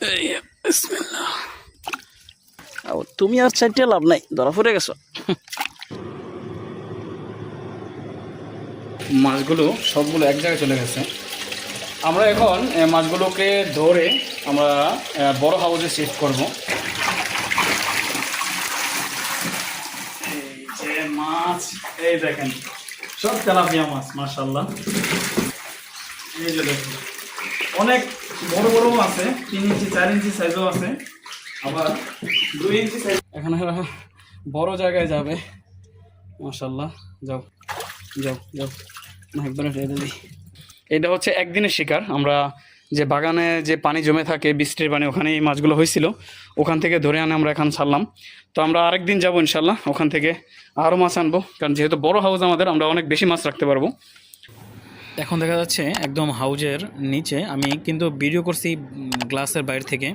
বিসমিল্লাহ। তুমি আর চাইতে লাভ নাই, ধরা পড়ে গেছো। মাছগুলো সবগুলো এক জায়গায় চলে গেছে। আমরা এখন মাছগুলোকে ধরে আমরা বড় হাউসে শিফট করব। এই যে মাছ, এই দেখেন সব তেলাপিয়া মাছ, মাশাআল্লাহ। এই যে দেখুন অনেক বড় বড় আছে, 3 ইঞ্চি 4 ইঞ্চি সাইজও আছে, আবার 2 ইঞ্চি সাইজ। এখানে বড় জায়গায় যাবে, মাশাআল্লাহ। যাও যাও যাও, একবার রেডি দিই। এটা হচ্ছে একদিনের শিকার। আমরা যে বাগানে যে পানি জমে থাকে, বৃষ্টির পানি, ওখানে এই মাছগুলো হয়েছিল, ওখান থেকে ধরে আনে আমরা এখন ছাড়লাম। তো আমরা আরেকদিন যাবো ইনশাল্লাহ, ওখান থেকে আরও মাছ আনবো, কারণ যেহেতু বড় হাউস আমাদের, আমরা অনেক বেশি মাছ রাখতে পারবো। এখন দেখা যাচ্ছে একদম হাউজের নিচে, আমি কিন্তু ভিডিও করছি গ্লাসের বাইরে থেকে,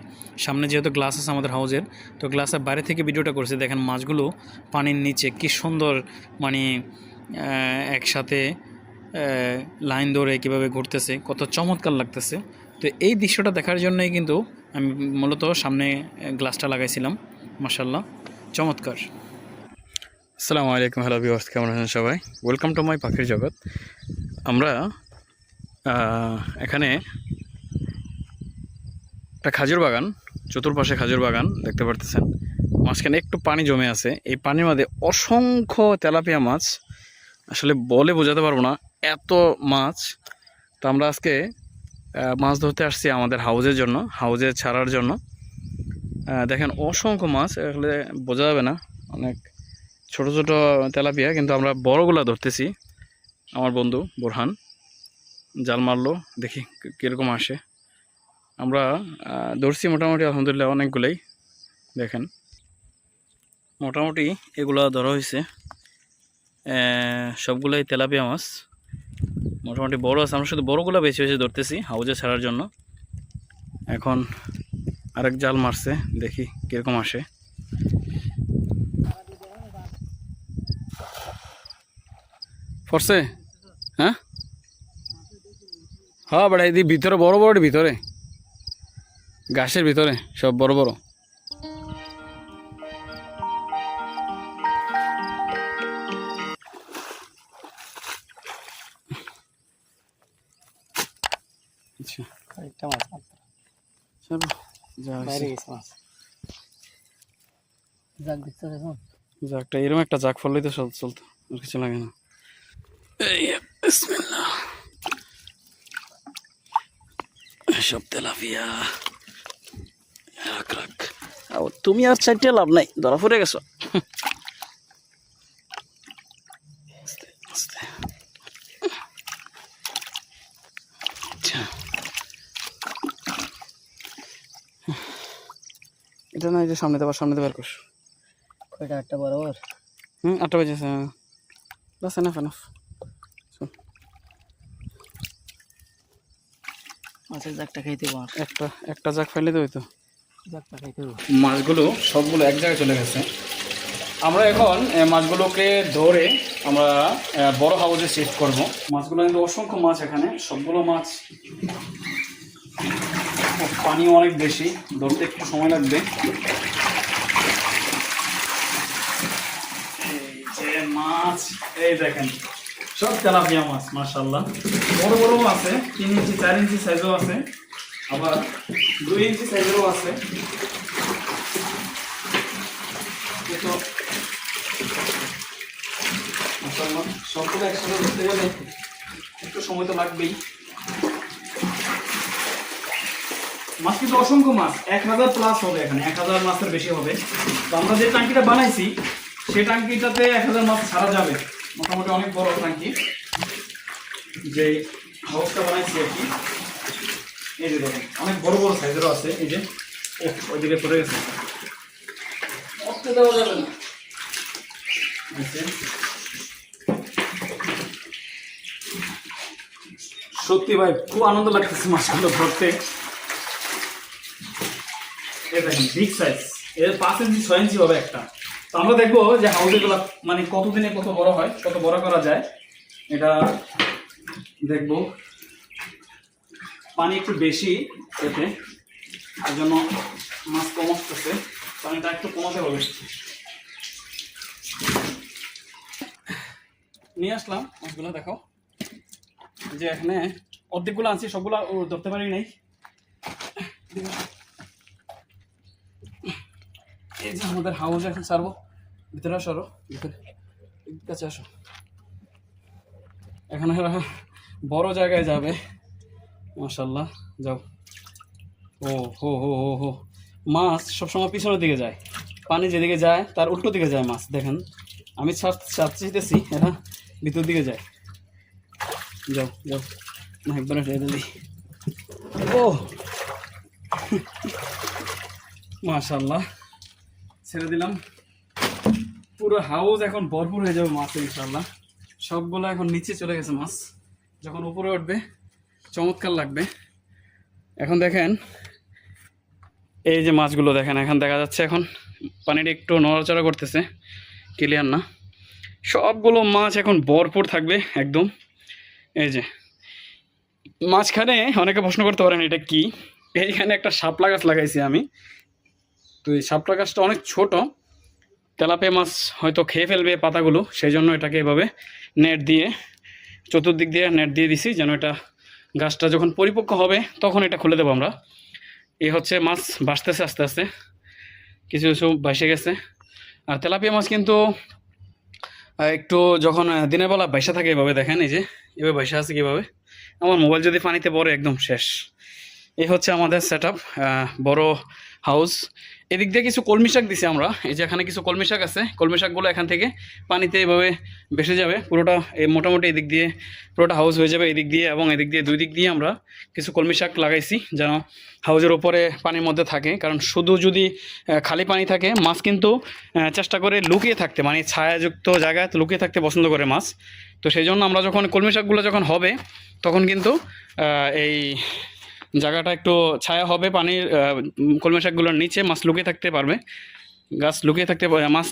সামনে যেহেতু গ্লাস আছে আমাদের হাউজের, তো গ্লাসের বাইরে থেকে ভিডিওটা করছি। দেখেন মাছগুলো পানির নিচে কি সুন্দর, মানে একসাথে লাইন ধরে কীভাবে ঘুরতেছে, কত চমৎকার লাগতেছে। তো এই দৃশ্যটা দেখার জন্যই কিন্তু আমি মূলত সামনে গ্লাসটা লাগাইছিলাম। মাশাআল্লাহ, চমৎকার। আসসালামু আলাইকুম, হ্যালো ভিউয়ার্স, কেমন আছেন সবাই? ওয়েলকাম টু মাই পাখির জগৎ। আমরা এখানে একটা খাজুর বাগান, চতুর্পাশে খাজুর বাগান দেখতে পারতেছেন। মাঝখানে একটু পানি জমে আছে, এই পানির মধ্যে অসংখ্য তেলাপিয়া মাছ, আসলে বলে বোঝাতে পারবো না এত মাছ। তো আমরা আজকে মাছ ধরতে আসছি আমাদের হাউজের জন্য, হাউজে ছাড়ার জন্য। দেখেন অসংখ্য মাছ, আসলে বোঝা যাবে না, অনেক ছোট ছোট তেলাপিয়া, কিন্তু আমরা বড়গুলা ধরতেছি। আমার বন্ধু বোরহান জাল মারলো, দেখি কীরকম আসে। আমরা ধরছি মোটামুটি, আলহামদুলিল্লাহ অনেকগুলোই। দেখেন মোটামুটি এগুলা ধরা হয়েছে, সবগুলোই তেলাপিয়া মাছ, মোটামুটি বড় আছে। আমরা শুধু বড়গুলো বেশি বেশি ধরতেছি হাউজে ছাড়ার জন্য। এখন আরেক জাল মারছে, দেখি কীরকম আসে। পড়ছে? হ্যাঁ হ্যাঁ, বেড়া এই ভিতরে বড় বড়, ভিতরে গাছের ভিতরে সব বড় বড়। জাকটা এরকম একটা জাক ফললেই তো চলতো, আর কিছু লাগে না। সব তেলাপিয়া রাখ রাখ। তুমি আর চাইতে লাভ নাই, ধরা পড়ে গেছো। এটা না, এটা সামনে দেবার, সামনে দেবার করছো। কয়টা? 8টা বরাবর। 8টা বাজেছে। বাস এনাফ এনাফ। মাছের জাকটা খাইতে পার, একটা জাক ফেলে দেবে তো, জাকটা খাইতে হবে। মাছগুলো সবগুলো এক জায়গায় চলে গেছে। আমরা এখন মাছগুলোকে ধরে আমরা বড় হাউসে শিফট করব। মাছগুলো কিন্তু অসংখ্য মাছ, এখানে সবগুলো মাছ, পানি অনেক বেশি, ধরতে একটু সময় লাগবে। এই যে মাছ, এই দেখেন সব তেলাপিয়া মাছ, মাশাআল্লাহ। বড় বড় আছে, 3 ইঞ্চি 4 ইঞ্চি সাইজও আছে, আবার 2 ইঞ্চি সাইজেরও আছে। মাশাআল্লাহ, সবগুলো একসাথে ধরতে গেলে একটু সময় তো লাগবেই। মাছ কিন্তু অসংখ্য মাছ, 1000 প্লাস হবে, এখানে 1000 মাছের বেশি হবে। তো আমরা যে ট্যাঙ্কিটা বানাইছি, সেই ট্যাঙ্কিটাতে 1000 মাছ ছাড়া যাবে। মোটামুটি অনেক বড় ট্যাঙ্কি, যে হাউসটা বানাইছি আর কি। এই যে দেখেন অনেক বড় বড় সাইজেরও আছে। এই যে ওইদিকে পড়ে গেছে, অর্থে দেওয়া যাবে না। সত্যি ভাই খুব আনন্দ লাগতেছে মাছগুলো ধরতে। এই দেখেন বিগ সাইজ, এর 5 ইঞ্চি 6 ইঞ্চি হবে একটা। তো আমরা দেখবো যে হাউসেগুলো মানে কতদিনে কত বড় হয়, কত বড় করা যায়, এটা দেখবো। পানি একটু বেশি এতে, এই জন্য মাছ কম আসতেছে, পানিটা একটু কমাতে হবে। নিয়ে আসলাম মাছগুলো, দেখো যে এখানে অর্ধেকগুলো আনছি, সবগুলো ধরতে পারি নাই। এই যে আমাদের হাউস এখন ছাড়বো, ভিতরে আসো, আরো ভিতরে কাছে আসো। এখানে বড় জায়গায় যাবে, মাশাল্লাহ, যাও। ও হো হো হো হো, মাছ সবসময় পিছনের দিকে যায়, পানি যেদিকে যায় তার উল্টো দিকে যায় মাছ। দেখেন আমি চাইতেছি, এরা ভিতর দিকে যায়। যাও যাও, না একবারে রেখে দিই। ও মাশাল্লাহ, ছেড়ে দিলাম। পুরো হাউস এখন ভরপুর হয়ে যাবে মাছ ইনশাল্লাহ। সবগুলো এখন নিচে চলে গেছে মাছ, যখন উপরে উঠবে চমৎকার লাগবে। এখন দেখেন এই যে মাছগুলো দেখেন, এখন দেখা যাচ্ছে এখন পানিটা একটু নড়াচড়া করতেছে, ক্লিয়ার না। সবগুলো মাছ এখন ভরপুর থাকবে একদম। এই যে মাঝখানে অনেকে প্রশ্ন করতে পারেন এটা কি, এইখানে একটা শাপলা গাছ লাগাইছি আমি। তো এই শাপলা গাছটা অনেক ছোট, তেলাপিয়া মাছ হয়তো খেয়ে ফেলবে পাতাগুলো, সেই জন্য এটাকে এভাবে নেট দিয়ে চতুর্দিক দিয়ে নেট দিয়ে দিছি, যেন এটা গাছটা যখন পরিপক্ক হবে তখন এটা খুলে দেবো আমরা। এই হচ্ছে মাছ ভাসতেছে আস্তে আস্তে, কিছু কিছু ভাসে গেছে। আর তেলাপিয়া মাছ কিন্তু একটু যখন দিনের বেলা ভাসা থাকে এভাবে, দেখেন এই যে এভাবে ভাসা আছে কীভাবে, আমার মোবাইল যদি পানিতে পড়ে একদম শেষ। এই হচ্ছে আমাদের সেট আপ, বড় হাউস। এদিক দিয়ে কিছু কলমি শাক দিছি আমরা, এই যে এখানে কিছু কলমি শাক আছে, কলমি শাকগুলো এখান থেকে পানিতে এভাবে ভেসে যাবে পুরোটা। এই মোটামুটি এদিক দিয়ে পুরোটা হাউস হয়ে যাবে, এদিক দিয়ে এবং এদিক দিয়ে, দুই দিক দিয়ে আমরা কিছু কলমি শাক লাগাইছি যেন হাউসের ওপরে পানির মধ্যে থাকে। কারণ শুধু যদি খালি পানি থাকে, মাছ কিন্তু চেষ্টা করে লুকিয়ে থাকতে, মানে ছায়াযুক্ত জায়গায় লুকিয়ে থাকতে পছন্দ করে মাছ। তো সেই জন্য আমরা যখন কলমি শাকগুলো যখন হবে তখন কিন্তু এই জায়গাটা একটু ছায়া হবে, পানির কলমি শাকগুলোর নিচে মাছ লুকিয়ে থাকতে পারবে, মাছ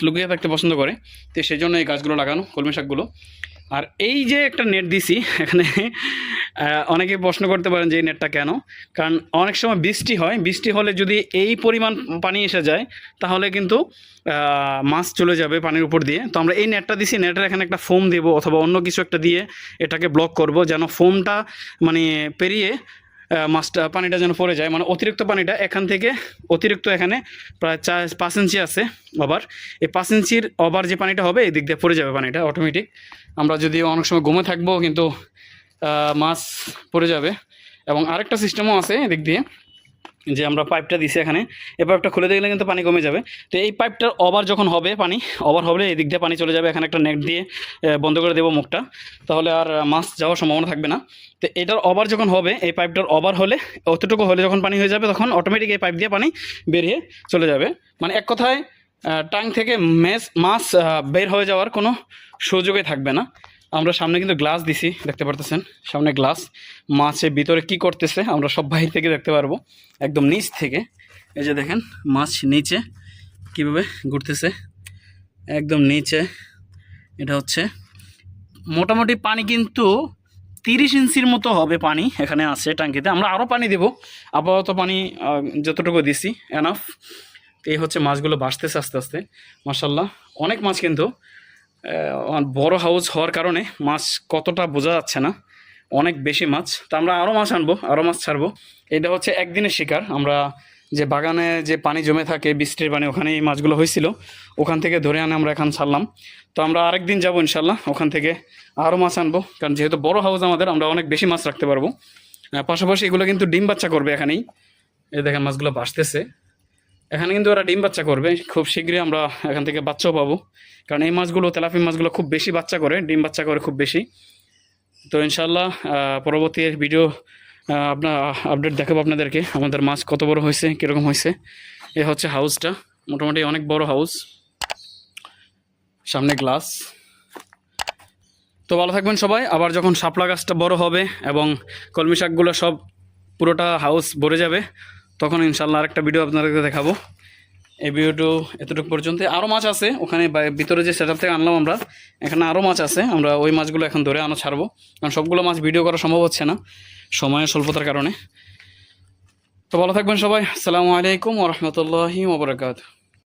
লুকিয়ে থাকতে পছন্দ করে। তো সেই জন্য এই গাছগুলো লাগানো, কলমি শাকগুলো। আর এই যে একটা নেট দিছি এখানে, অনেকে প্রশ্ন করতে পারেন যে এই নেটটা কেন। কারণ অনেক সময় বৃষ্টি হয়, বৃষ্টি হলে যদি এই পরিমাণ পানি এসে যায় তাহলে কিন্তু মাছ চলে যাবে পানির উপর দিয়ে। তো আমরা এই নেটটা দিছি, নেটের এখানে একটা ফোম দেব অথবা অন্য কিছু একটা দিয়ে এটাকে ব্লক করব, যেন ফোমটা মানে পেরিয়ে মাছটা পানিটা যেন পড়ে যায়, মানে অতিরিক্ত পানিটা এখান থেকে অতিরিক্ত, এখানে প্রায় 4-5 ইঞ্চি আছে ওভার, এই 5 ইঞ্চির ওভার যে পানিটা হবে এই দিক দিয়ে পড়ে যাবে পানিটা অটোমেটিক। আমরা যদিও অনেক সময় ঘুমে থাকবো কিন্তু মাছ পড়ে যাবে। এবং আরেকটা সিস্টেমও আছে এদিক দিয়ে, যে আমরা পাইপটা দিছি এখানে, এই পাইপটা খুলে দিলে কিন্তু পানি কমে যাবে। তো এই পাইপটার ওভার যখন হবে, পানি ওভার হবে এই দিক দিয়ে পানি চলে যাবে, এখানে একটা নেট দিয়ে বন্ধ করে দেবো মুখটা, তাহলে আর মাছ যাওয়ার সম্ভাবনা থাকবে না। তো এটার ওভার যখন হবে, এই পাইপটার ওভার হলে, অতটুকু হলে যখন পানি হয়ে যাবে তখন অটোমেটিক এই পাইপ দিয়ে পানি বেরিয়ে চলে যাবে। মানে এক কথায় ট্যাঙ্ক থেকে মাছ বের হয়ে যাওয়ার কোনো সুযোগই থাকবে না। আমরা সামনে কিন্তু গ্লাস দিছি, দেখতে পারতেছেন সামনে গ্লাস, মাছের ভিতরে কি করতেছে আমরা সব বাহির থেকে দেখতে পারবো, একদম নিচ থেকে। এই যে দেখেন মাছ নিচে কিভাবে ঘুরতেছে, একদম নিচে। এটা হচ্ছে মোটামুটি পানি কিন্তু 30 ইঞ্চির মতো হবে পানি এখানে আছে ট্যাঙ্কিতে। আমরা আরও পানি দেবো, আপাতত পানি যতটুকু দিছি এনাফ। এই হচ্ছে মাছগুলো ভাসতেছে আস্তে আস্তে, মাশাল্লাহ অনেক মাছ। কিন্তু বড় হাউস হওয়ার কারণে মাছ কতটা বোঝা যাচ্ছে না, অনেক বেশি মাছ। তো আমরা আরও মাছ আনবো, আরও মাছ ছাড়বো। এটা হচ্ছে একদিনের শিকার। আমরা যে বাগানে যে পানি জমে থাকে বৃষ্টির পানি, ওখানে এই মাছগুলো হয়েছিল, ওখান থেকে ধরে আনে আমরা এখানে ছাড়লাম। তো আমরা আরেকদিন যাবো ইনশাল্লাহ, ওখান থেকে আরও মাছ আনবো। কারণ যেহেতু বড় হাউস আমাদের, আমরা অনেক বেশি মাছ রাখতে পারবো। পাশাপাশি এগুলো কিন্তু ডিম বাচ্চা করবে এখানেই। এই দেখেন মাছগুলো ভাসতেছে, এখানে কিন্তু ওরা ডিম বাচ্চা করবে খুব শীঘ্রই। আমরা এখান থেকে বাচ্চাও পাবো, কারণ এই মাছগুলো, তেলাপিয়া মাছগুলো খুব বেশি বাচ্চা করে, ডিম বাচ্চা করে খুব বেশি। তো ইনশাল্লাহ পরবর্তী ভিডিও আপনার আপডেট দেখাবো আপনাদেরকে, আমাদের মাছ কত বড় হয়েছে, কীরকম হয়েছে। এ হচ্ছে হাউসটা, মোটামুটি অনেক বড় হাউস, সামনে গ্লাস। তো ভালো থাকবেন সবাই। আবার যখন শাপলা গাছটা বড় হবে এবং কলমি শাকগুলো সব পুরোটা হাউস ভরে যাবে, তখন ইনশাল্লাহ আরেকটা ভিডিও আপনাদেরকে দেখাবো। এই ভিডিওটা এতটুকু পর্যন্ত। আরও মাছ আছে ওখানে ভিতরে যে সেটআপ থেকে আনলাম আমরা, এখানে আরও মাছ আছে, আমরা ওই মাছগুলো এখন ধরে ছাড়বো, কারণ সবগুলো মাছ ভিডিও করা সম্ভব হচ্ছে না সময়ের স্বল্পতার কারণে। তো ভালো থাকবেন সবাই। আসসালামু আলাইকুম ওয়া রাহমাতুল্লাহি ওয়া বারাকাতুহু।